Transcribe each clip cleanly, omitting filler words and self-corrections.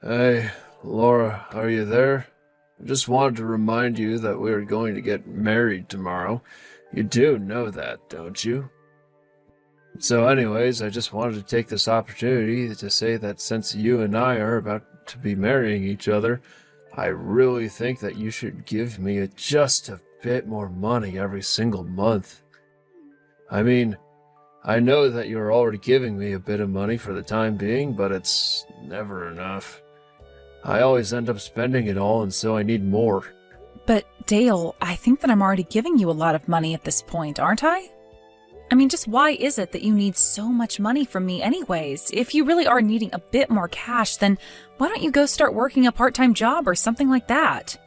Hey, Laura, are you there? I just wanted to remind you that we are going to get married tomorrow. You do know that, don't you? So, anyways, I just wanted to take this opportunity to say that since you and I are about to be marrying each other, I really think that you should give me just a bit more money every single month. I mean, I know that you're already giving me a bit of money for the time being, but it's never enough. I always end up spending it all, and so I need more. But Dale, I think that I'm already giving you a lot of money at this point, aren't I? I mean, just why is it that you need so much money from me anyways? If you really are needing a bit more cash, then why don't you go start working a part-time job or something like that?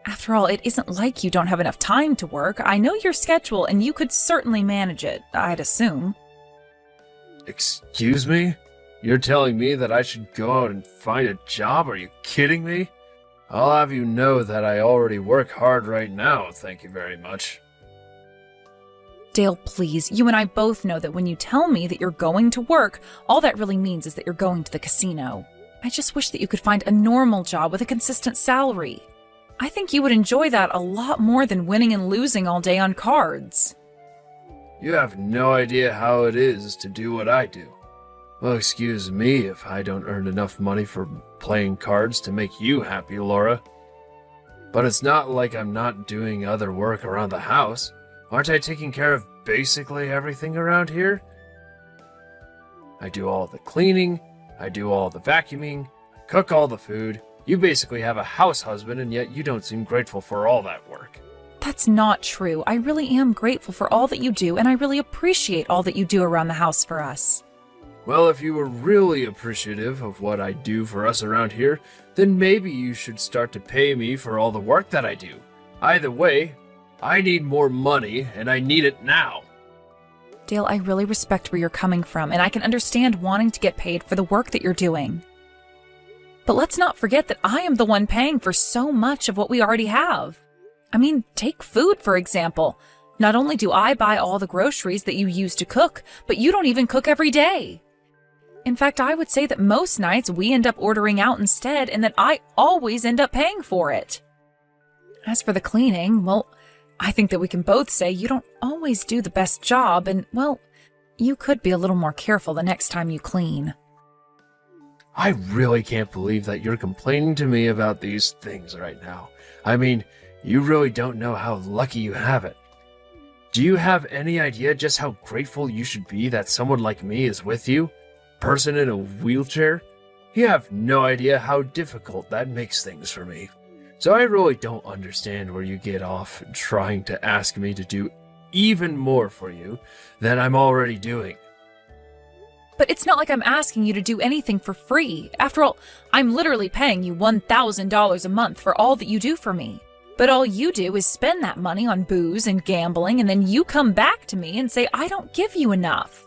After all, it isn't like you don't have enough time to work. I know your schedule and you could certainly manage it, I'd assume. Excuse me? You're telling me that I should go out and find a job? Are you kidding me? I'll have you know that I already work hard right now, thank you very much. Dale, please, you and I both know that when you tell me that you're going to work, all that really means is that you're going to the casino. I just wish that you could find a normal job with a consistent salary. I think you would enjoy that a lot more than winning and losing all day on cards. You have no idea how it is to do what I do. Well, excuse me if I don't earn enough money for playing cards to make you happy, Laura. But it's not like I'm not doing other work around the house. Aren't I taking care of basically everything around here? I do all the cleaning, I do all the vacuuming, I cook all the food. You basically have a house husband, and yet you don't seem grateful for all that work. That's not true. I really am grateful for all that you do, and I really appreciate all that you do around the house for us. Well, if you were really appreciative of what I do for us around here, then maybe you should start to pay me for all the work that I do. Either way, I need more money, and I need it now. Dale, I really respect where you're coming from, and I can understand wanting to get paid for the work that you're doing. But let's not forget that I am the one paying for so much of what we already have. I mean, take food, for example. Not only do I buy all the groceries that you use to cook, but you don't even cook every day. In fact, I would say that most nights we end up ordering out instead, and that I always end up paying for it. As for the cleaning, well, I think that we can both say you don't always do the best job, and, well, you could be a little more careful the next time you clean. I really can't believe that you're complaining to me about these things right now. I mean, you really don't know how lucky you have it. Do you have any idea just how grateful you should be that someone like me is with you? Person in a wheelchair? You have no idea how difficult that makes things for me. So I really don't understand where you get off trying to ask me to do even more for you than I'm already doing. But it's not like I'm asking you to do anything for free. After all, I'm literally paying you $1,000 a month for all that you do for me. But all you do is spend that money on booze and gambling, and then you come back to me and say I don't give you enough.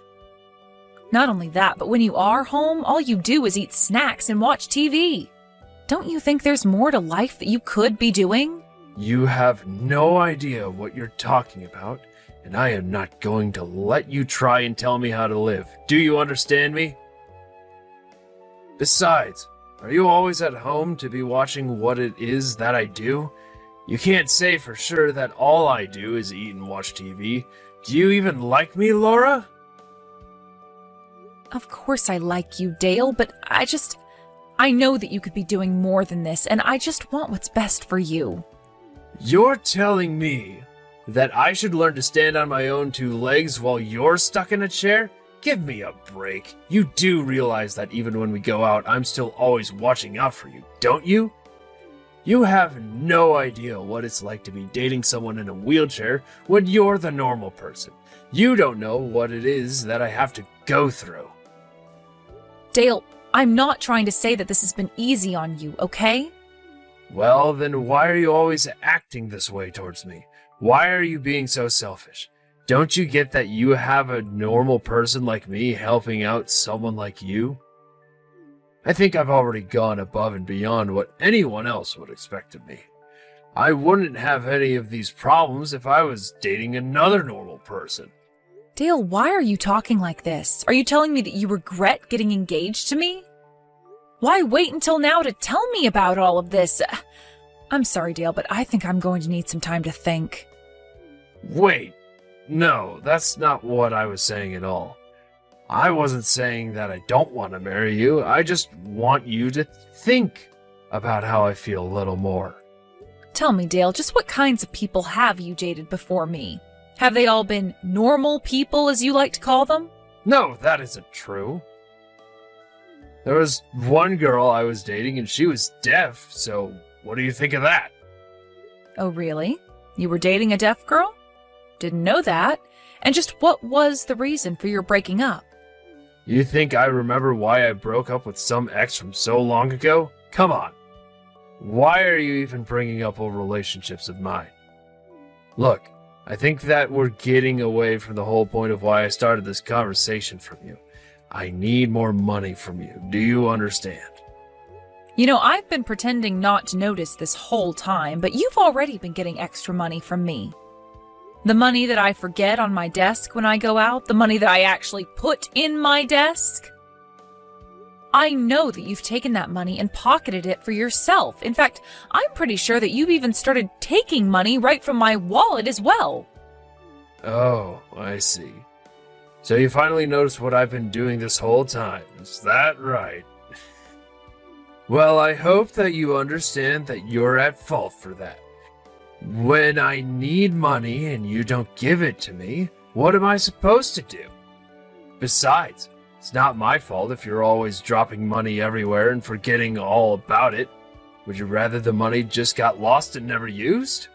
Not only that, but when you are home, all you do is eat snacks and watch TV. Don't you think there's more to life that you could be doing? You have no idea what you're talking about, and I am not going to let you try and tell me how to live. Do you understand me? Besides, are you always at home to be watching what it is that I do? You can't say for sure that all I do is eat and watch TV. Do you even like me, Laura? Of course I like you, Dale, but I know that you could be doing more than this, and I just want what's best for you. You're telling me that I should learn to stand on my own two legs while you're stuck in a chair? Give me a break. You do realize that even when we go out, I'm still always watching out for you, don't you? You have no idea what it's like to be dating someone in a wheelchair when you're the normal person. You don't know what it is that I have to go through. Dale, I'm not trying to say that this has been easy on you, okay? Well, then why are you always acting this way towards me? Why are you being so selfish? Don't you get that you have a normal person like me helping out someone like you? I think I've already gone above and beyond what anyone else would expect of me. I wouldn't have any of these problems if I was dating another normal person. Dale, why are you talking like this? Are you telling me that you regret getting engaged to me? Why wait until now to tell me about all of this? I'm sorry, Dale, but I think I'm going to need some time to think. Wait, no, that's not what I was saying at all. I wasn't saying that I don't want to marry you. I just want you to think about how I feel a little more. Tell me, Dale, just what kinds of people have you dated before me? Have they all been normal people, as you like to call them? No, that isn't true. There was one girl I was dating and she was deaf, so what do you think of that? Oh, really? You were dating a deaf girl? Didn't know that. And just what was the reason for your breaking up? You think I remember why I broke up with some ex from so long ago? Come on. Why are you even bringing up old relationships of mine? Look, I think that we're getting away from the whole point of why I started this conversation from you. I need more money from you. Do you understand? You know, I've been pretending not to notice this whole time, but you've already been getting extra money from me. The money that I forget on my desk when I go out, the money that I actually put in my desk. I know that you've taken that money and pocketed it for yourself. In fact, I'm pretty sure that you've even started taking money right from my wallet as well. Oh, I see. So you finally noticed what I've been doing this whole time. Is that right? Well, I hope that you understand that you're at fault for that. When I need money and you don't give it to me, what am I supposed to do? Besides, it's not my fault if you're always dropping money everywhere and forgetting all about it. Would you rather the money just got lost and never used?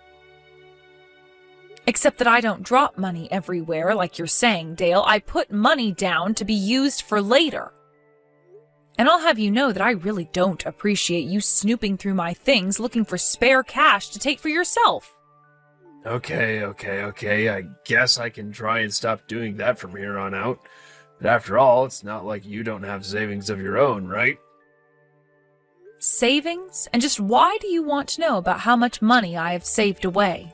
Except that I don't drop money everywhere like you're saying, Dale. I put money down to be used for later. And I'll have you know that I really don't appreciate you snooping through my things looking for spare cash to take for yourself. Okay. I guess I can try and stop doing that from here on out. But after all, it's not like you don't have savings of your own, right? Savings? And just why do you want to know about how much money I have saved away?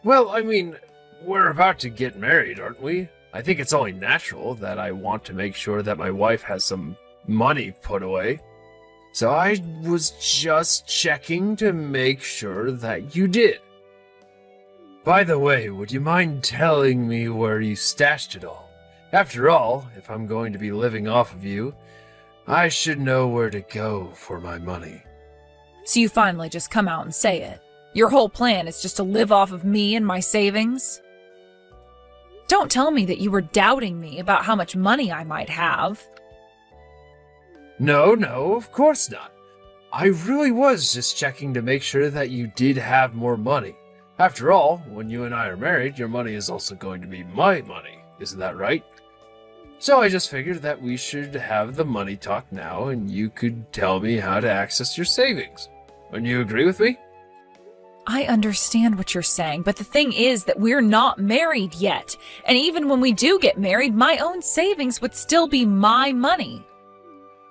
Well, I mean, we're about to get married, aren't we? I think it's only natural that I want to make sure that my wife has some money put away. So I was just checking to make sure that you did. By the way, would you mind telling me where you stashed it all? After all, if I'm going to be living off of you, I should know where to go for my money. So you finally just come out and say it. Your whole plan is just to live off of me and my savings? Don't tell me that you were doubting me about how much money I might have. No, of course not. I really was just checking to make sure that you did have more money. After all, when you and I are married, your money is also going to be my money. Isn't that right? So I just figured that we should have the money talk now, and you could tell me how to access your savings. Wouldn't you agree with me? I understand what you're saying, but the thing is that we're not married yet. And even when we do get married, my own savings would still be my money.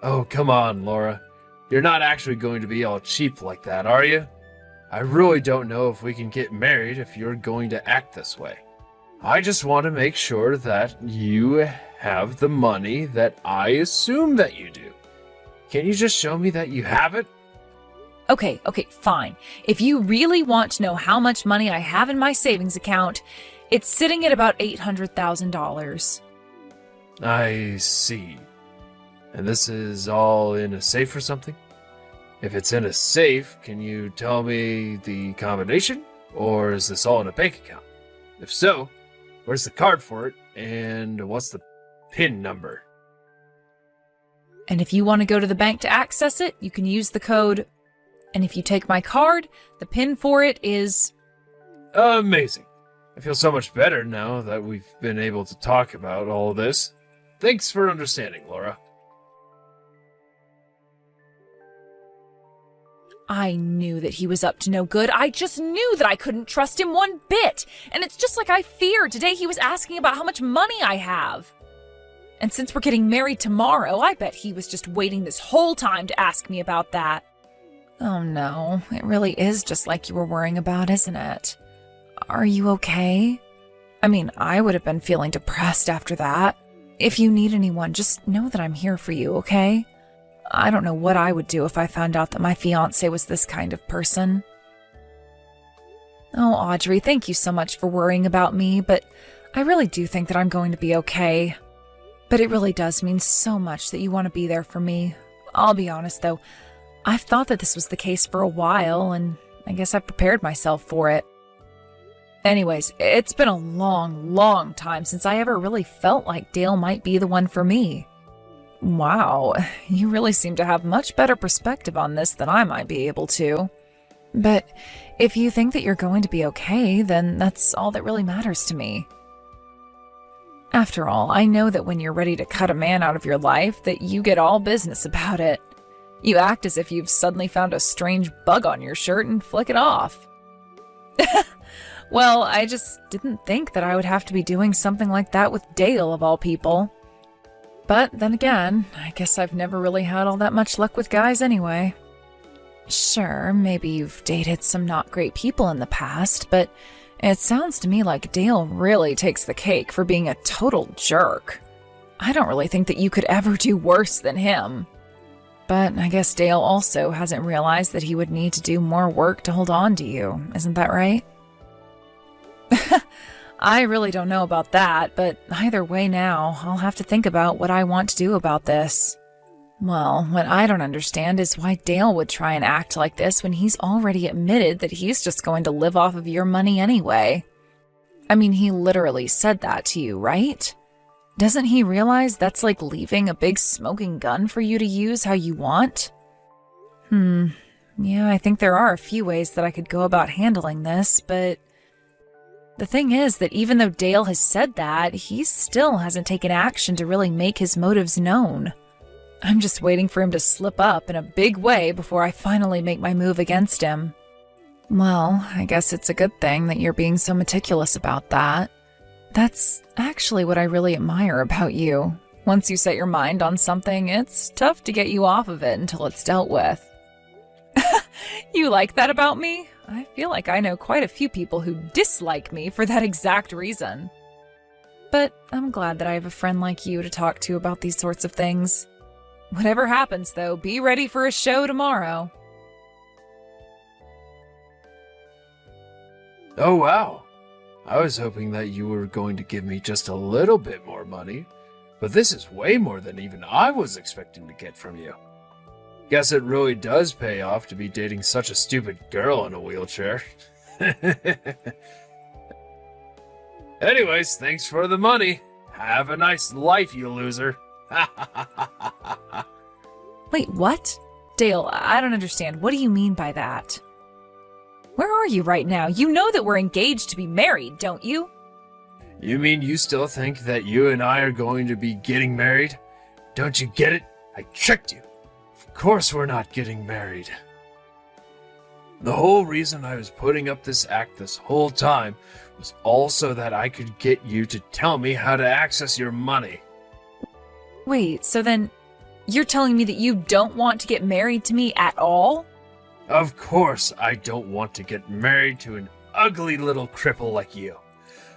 Oh, come on, Laura. You're not actually going to be all cheap like that, are you? I really don't know if we can get married if you're going to act this way. I just want to make sure that you have the money that I assume that you do. Can you just show me that you have it? Okay, fine. If you really want to know how much money I have in my savings account, it's sitting at about $800,000. I see. And this is all in a safe or something? If it's in a safe, can you tell me the combination? Or is this all in a bank account? If so, where's the card for it? And what's the PIN number? And if you want to go to the bank to access it, you can use the code. And if you take my card, the PIN for it is... Amazing. I feel so much better now that we've been able to talk about all this. Thanks for understanding, Laura. I knew that he was up to no good. I just knew that I couldn't trust him one bit. And it's just like I feared. Today he was asking about how much money I have. And since we're getting married tomorrow, I bet he was just waiting this whole time to ask me about that. Oh no, it really is just like you were worrying about, isn't it? Are you okay? I mean, I would have been feeling depressed after that. If you need anyone, just know that I'm here for you, okay? I don't know what I would do if I found out that my fiancé was this kind of person. Oh, Audrey, thank you so much for worrying about me, but I really do think that I'm going to be okay. But it really does mean so much that you want to be there for me. I'll be honest, though, I've thought that this was the case for a while, and I guess I've prepared myself for it. Anyways, it's been a long, long time since I ever really felt like Dale might be the one for me. Wow, you really seem to have much better perspective on this than I might be able to. But if you think that you're going to be okay, then that's all that really matters to me. After all, I know that when you're ready to cut a man out of your life, that you get all business about it. You act as if you've suddenly found a strange bug on your shirt and flick it off. Well, I just didn't think that I would have to be doing something like that with Dale, of all people. But then again, I guess I've never really had all that much luck with guys anyway. Sure, maybe you've dated some not great people in the past, but it sounds to me like Dale really takes the cake for being a total jerk. I don't really think that you could ever do worse than him. But I guess Dale also hasn't realized that he would need to do more work to hold on to you, isn't that right? I really don't know about that, but either way now, I'll have to think about what I want to do about this. Well, what I don't understand is why Dale would try and act like this when he's already admitted that he's just going to live off of your money anyway. I mean, he literally said that to you, right? Doesn't he realize that's like leaving a big smoking gun for you to use how you want? Yeah, I think there are a few ways that I could go about handling this, but the thing is that even though Dale has said that, he still hasn't taken action to really make his motives known. I'm just waiting for him to slip up in a big way before I finally make my move against him. Well, I guess it's a good thing that you're being so meticulous about that. That's actually what I really admire about you. Once you set your mind on something, it's tough to get you off of it until it's dealt with. You like that about me? I feel like I know quite a few people who dislike me for that exact reason. But I'm glad that I have a friend like you to talk to about these sorts of things. Whatever happens, though, be ready for a show tomorrow. Oh, wow. I was hoping that you were going to give me just a little bit more money, but this is way more than even I was expecting to get from you. Guess it really does pay off to be dating such a stupid girl in a wheelchair. Anyways, thanks for the money. Have a nice life, you loser. Wait, what? Dale, I don't understand. What do you mean by that? Where are you right now? You know that we're engaged to be married, don't you? You mean you still think that you and I are going to be getting married? Don't you get it? I tricked you. Of course we're not getting married. The whole reason I was putting up this act this whole time was also that I could get you to tell me how to access your money. Wait, so then you're telling me that you don't want to get married to me at all? Of course I don't want to get married to an ugly little cripple like you.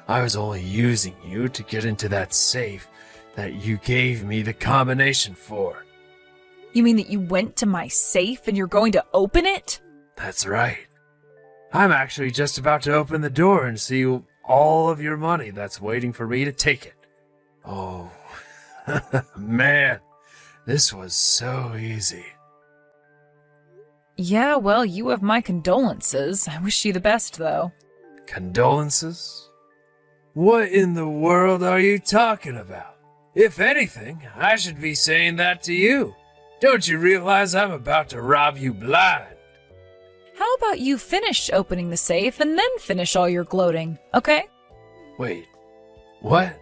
I was only using you to get into that safe that you gave me the combination for. You mean that you went to my safe and you're going to open it? That's right. I'm actually just about to open the door and see all of your money that's waiting for me to take it. Oh, man, this was so easy. Yeah, well, you have my condolences. I wish you the best, though. Condolences? What in the world are you talking about? If anything, I should be saying that to you. Don't you realize I'm about to rob you blind? How about you finish opening the safe and then finish all your gloating, okay? Wait, what?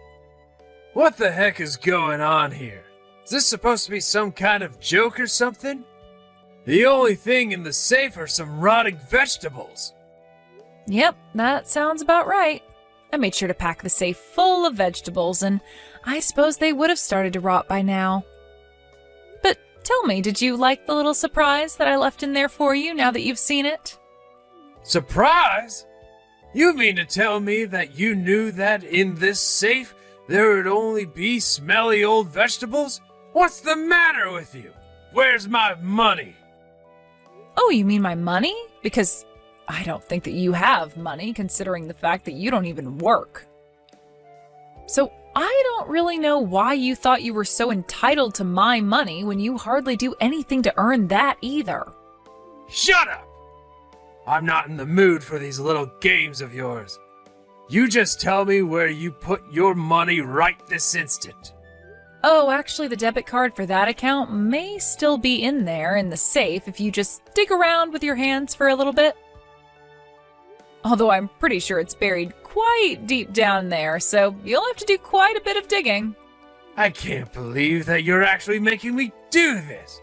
What the heck is going on here? Is this supposed to be some kind of joke or something? The only thing in the safe are some rotting vegetables. Yep, that sounds about right. I made sure to pack the safe full of vegetables, and I suppose they would have started to rot by now. But tell me, did you like the little surprise that I left in there for you now that you've seen it? Surprise? You mean to tell me that you knew that in this safe there would only be smelly old vegetables? What's the matter with you? Where's my money? Oh, you mean my money? Because I don't think that you have money, considering the fact that you don't even work. So I don't really know why you thought you were so entitled to my money when you hardly do anything to earn that either. Shut up! I'm not in the mood for these little games of yours. You just tell me where you put your money right this instant. Oh, actually, the debit card for that account may still be in there in the safe if you just dig around with your hands for a little bit. Although I'm pretty sure it's buried quite deep down there, so you'll have to do quite a bit of digging. I can't believe that you're actually making me do this.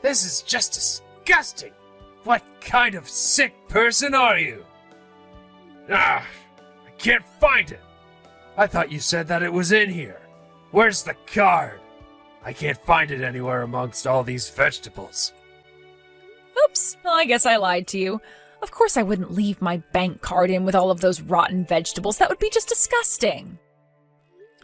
This is just disgusting. What kind of sick person are you? I can't find it. I thought you said that it was in here. Where's the card? I can't find it anywhere amongst all these vegetables. Oops, well, I guess I lied to you. Of course I wouldn't leave my bank card in with all of those rotten vegetables. That would be just disgusting.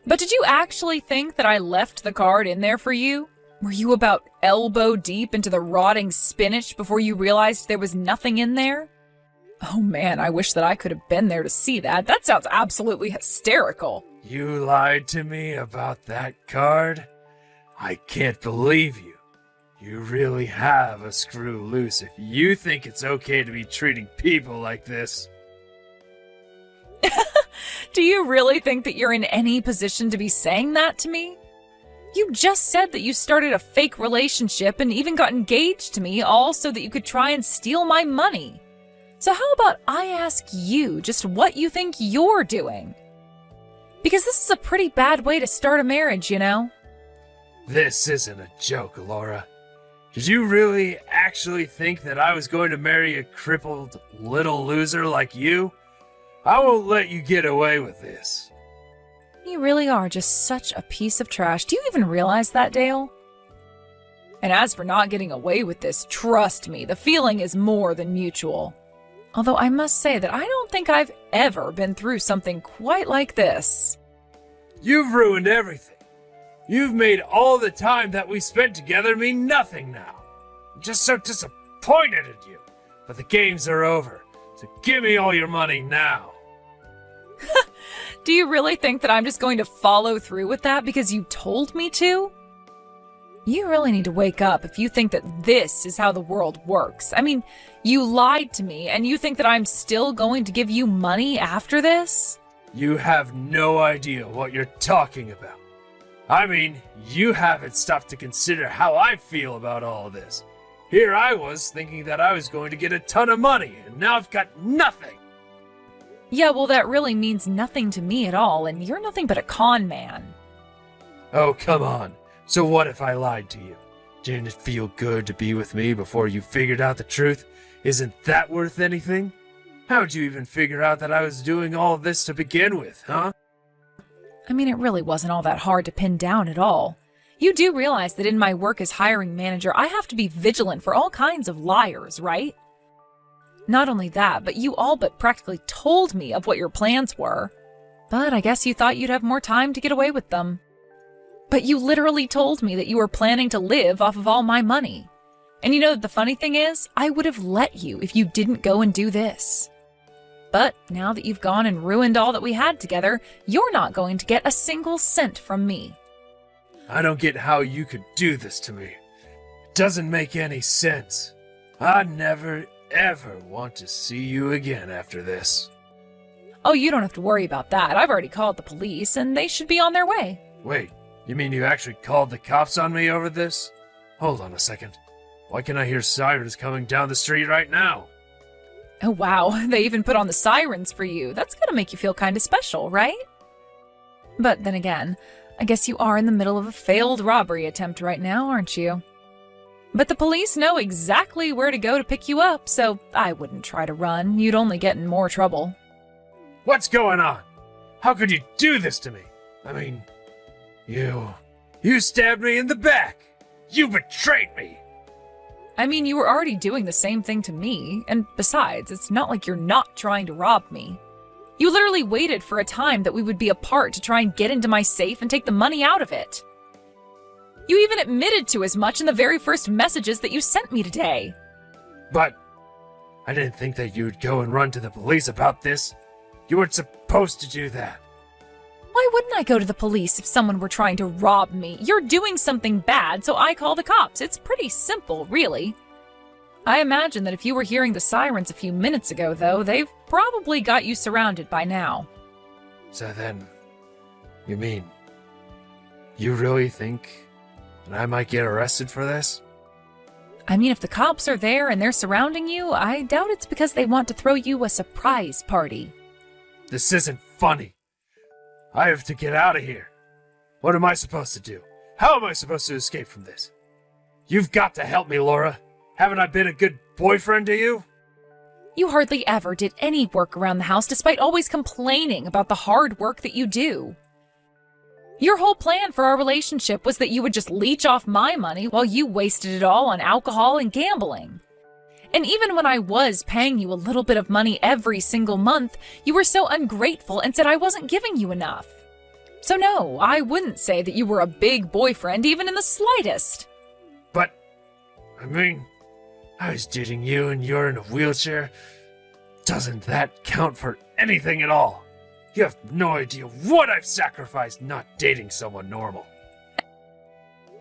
But did you actually think that I left the card in there for you? Were you about elbow deep into the rotting spinach before you realized there was nothing in there? Oh man, I wish that I could have been there to see that. That sounds absolutely hysterical. You lied to me about that card? I can't believe you. You really have a screw loose if you think it's okay to be treating people like this. Do you really think that you're in any position to be saying that to me? You just said that you started a fake relationship and even got engaged to me, all so that you could try and steal my money. So how about I ask you just what you think you're doing? Because this is a pretty bad way to start a marriage, you know? This isn't a joke, Laura. Did you really actually think that I was going to marry a crippled little loser like you? I won't let you get away with this. You really are just such a piece of trash. Do you even realize that, Dale? And as for not getting away with this, trust me, the feeling is more than mutual. Although I must say that I don't think I've ever been through something quite like this. You've ruined everything. You've made all the time that we spent together mean nothing now. I'm just so disappointed in you. But the games are over, so give me all your money now. Do you really think that I'm just going to follow through with that because you told me to? You really need to wake up if you think that this is how the world works. I mean, you lied to me and you think that I'm still going to give you money after this? You have no idea what you're talking about. I mean, you haven't stopped to consider how I feel about all of this. Here I was thinking that I was going to get a ton of money, and now I've got nothing. Yeah, well, that really means nothing to me at all, and you're nothing but a con man. Oh, come on. So what if I lied to you? Didn't it feel good to be with me before you figured out the truth? Isn't that worth anything? How'd you even figure out that I was doing all of this to begin with, huh? I mean, it really wasn't all that hard to pin down at all. You do realize that in my work as hiring manager, I have to be vigilant for all kinds of liars, right? Not only that, but you all but practically told me of what your plans were. But I guess you thought you'd have more time to get away with them. But you literally told me that you were planning to live off of all my money. And you know that the funny thing is, I would have let you if you didn't go and do this. But now that you've gone and ruined all that we had together, you're not going to get a single cent from me. I don't get how you could do this to me. It doesn't make any sense. I never, ever want to see you again after this. Oh, you don't have to worry about that. I've already called the police, and they should be on their way. Wait, you mean you actually called the cops on me over this? Hold on a second. Why can I hear sirens coming down the street right now? Oh, wow. They even put on the sirens for you. That's gotta make you feel kind of special, right? But then again, I guess you are in the middle of a failed robbery attempt right now, aren't you? But the police know exactly where to go to pick you up, so I wouldn't try to run. You'd only get in more trouble. What's going on? How could you do this to me? I mean, you stabbed me in the back. You betrayed me. I mean, you were already doing the same thing to me, and besides, it's not like you're not trying to rob me. You literally waited for a time that we would be apart to try and get into my safe and take the money out of it. You even admitted to as much in the very first messages that you sent me today. But I didn't think that you'd go and run to the police about this. You weren't supposed to do that. Why wouldn't I go to the police if someone were trying to rob me? You're doing something bad, so I call the cops. It's pretty simple, really. I imagine that if you were hearing the sirens a few minutes ago, though, they've probably got you surrounded by now. So then, you mean, you really think that I might get arrested for this? I mean, if the cops are there and they're surrounding you, I doubt it's because they want to throw you a surprise party. This isn't funny. I have to get out of here. What am I supposed to do? How am I supposed to escape from this? You've got to help me, Laura. Haven't I been a good boyfriend to you? You hardly ever did any work around the house despite always complaining about the hard work that you do. Your whole plan for our relationship was that you would just leech off my money while you wasted it all on alcohol and gambling. And even when I was paying you a little bit of money every single month, you were so ungrateful and said I wasn't giving you enough. So no, I wouldn't say that you were a big boyfriend even in the slightest. But, I mean, I was dating you and you're in a wheelchair. Doesn't that count for anything at all? You have no idea what I've sacrificed not dating someone normal.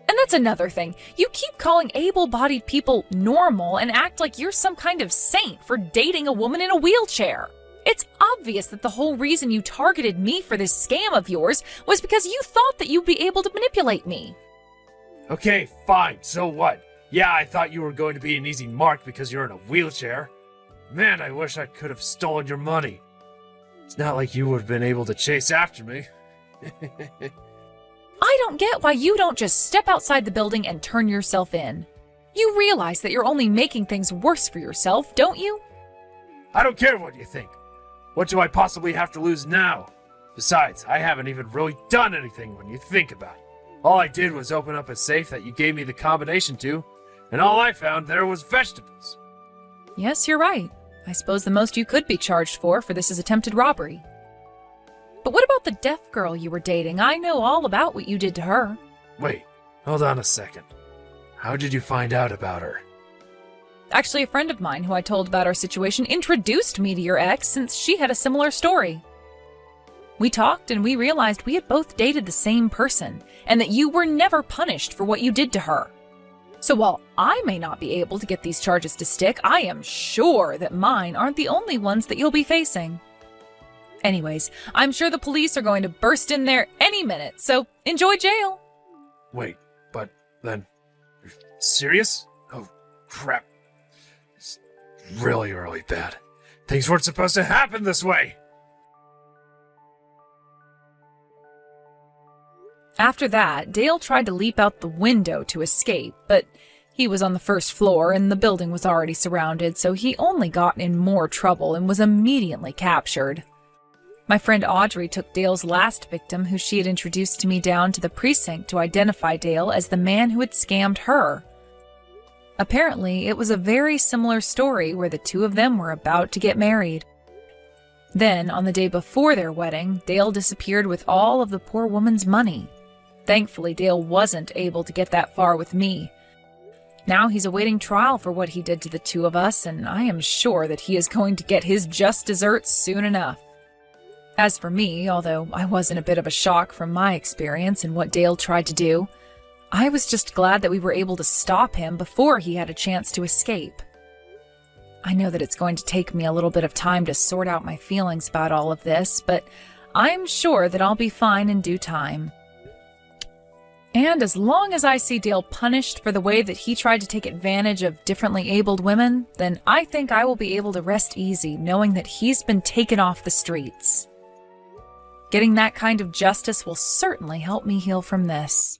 And that's another thing. You keep calling able-bodied people normal and act like you're some kind of saint for dating a woman in a wheelchair. It's obvious that the whole reason you targeted me for this scam of yours was because you thought that you'd be able to manipulate me. Okay, fine, so what? Yeah, I thought you were going to be an easy mark because you're in a wheelchair. Man, I wish I could have stolen your money. It's not like you would have been able to chase after me. I don't get why you don't just step outside the building and turn yourself in. You realize that you're only making things worse for yourself, don't you? I don't care what you think. What do I possibly have to lose now? Besides, I haven't even really done anything when you think about it. All I did was open up a safe that you gave me the combination to, and all I found there was vegetables. Yes, you're right. I suppose the most you could be charged for this is attempted robbery. But what about the deaf girl you were dating? I know all about what you did to her. Wait, hold on a second. How did you find out about her? Actually, a friend of mine who I told about our situation introduced me to your ex since she had a similar story. We talked and we realized we had both dated the same person and that you were never punished for what you did to her. So while I may not be able to get these charges to stick, I am sure that mine aren't the only ones that you'll be facing. Anyways, I'm sure the police are going to burst in there any minute, so enjoy jail. Wait, but then, you're serious? Oh, crap. It's really, really bad. Things weren't supposed to happen this way. After that, Dale tried to leap out the window to escape, but he was on the first floor and the building was already surrounded, so he only got in more trouble and was immediately captured. My friend Audrey took Dale's last victim, who she had introduced to me, down to the precinct to identify Dale as the man who had scammed her. Apparently, it was a very similar story where the two of them were about to get married. Then, on the day before their wedding, Dale disappeared with all of the poor woman's money. Thankfully, Dale wasn't able to get that far with me. Now he's awaiting trial for what he did to the two of us, and I am sure that he is going to get his just desserts soon enough. As for me, although I was in a bit of a shock from my experience and what Dale tried to do, I was just glad that we were able to stop him before he had a chance to escape. I know that it's going to take me a little bit of time to sort out my feelings about all of this, but I'm sure that I'll be fine in due time. And as long as I see Dale punished for the way that he tried to take advantage of differently abled women, then I think I will be able to rest easy knowing that he's been taken off the streets. Getting that kind of justice will certainly help me heal from this.